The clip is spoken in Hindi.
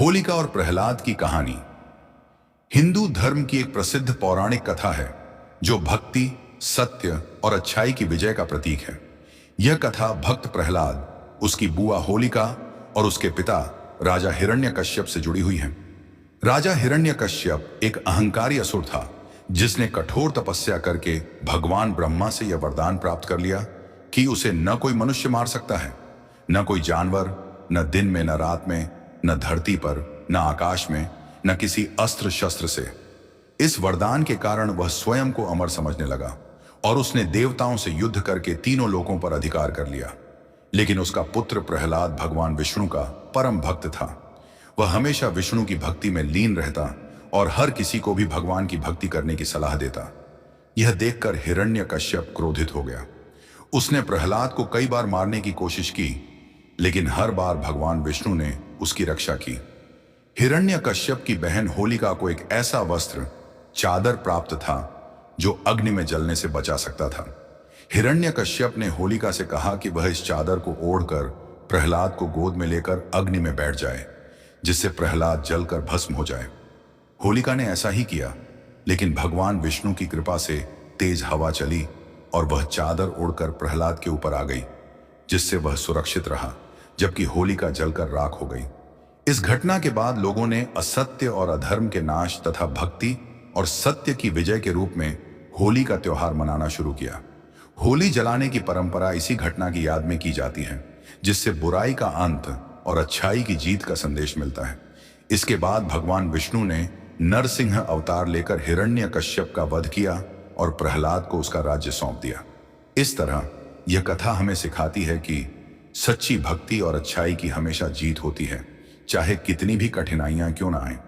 होलिका और प्रहलाद की कहानी हिंदू धर्म की एक प्रसिद्ध पौराणिक कथा है जो भक्ति, सत्य और अच्छाई की विजय का प्रतीक है। यह कथा भक्त प्रहलाद, उसकी बुआ होलिका और उसके पिता राजा हिरण्यकश्यप से जुड़ी हुई है। राजा हिरण्यकश्यप एक अहंकारी असुर था जिसने कठोर तपस्या करके भगवान ब्रह्मा से यह वरदान प्राप्त कर लिया कि उसे न कोई मनुष्य मार सकता है, न कोई जानवर, न दिन में न रात में, न धरती पर न आकाश में, न किसी अस्त्र शस्त्र से। इस वरदान के कारण वह स्वयं को अमर समझने लगा और उसने देवताओं से युद्ध करके तीनों लोकों पर अधिकार कर लिया। लेकिन उसका पुत्र प्रहलाद भगवान विष्णु का परम भक्त था। वह हमेशा विष्णु की भक्ति में लीन रहता और हर किसी को भी भगवान की भक्ति करने की सलाह देता। यह देखकर हिरण्यकश्यप क्रोधित हो गया। उसने प्रहलाद को कई बार मारने की कोशिश की, लेकिन हर बार भगवान विष्णु ने उसकी रक्षा की। हिरण्यकश्यप की बहन होलिका को एक ऐसा वस्त्र, चादर प्राप्त था जो अग्नि में जलने से बचा सकता था। हिरण्यकश्यप ने होलिका से कहा कि वह इस चादर को ओढ़कर प्रहलाद को गोद में लेकर अग्नि में बैठ जाए, जिससे प्रहलाद जलकर भस्म हो जाए। होलिका ने ऐसा ही किया, लेकिन भगवान विष्णु की कृपा से तेज हवा चली और वह चादर ओढ़कर प्रहलाद के ऊपर आ गई, जिससे वह सुरक्षित रहा, जबकि होलिका जलकर राख हो गई। इस घटना के बाद लोगों ने असत्य और अधर्म के नाश तथा भक्ति और सत्य की विजय के रूप में होली का त्योहार मनाना शुरू किया। होली जलाने की परंपरा इसी घटना की याद में की जाती है, जिससे बुराई का अंत और अच्छाई की जीत का संदेश मिलता है। इसके बाद भगवान विष्णु ने नरसिंह अवतार लेकर हिरण्यकश्यप का वध किया और प्रहलाद को उसका राज्य सौंप दिया। इस तरह यह कथा हमें सिखाती है कि सच्ची भक्ति और अच्छाई की हमेशा जीत होती है, चाहे कितनी भी कठिनाइयां क्यों ना आए।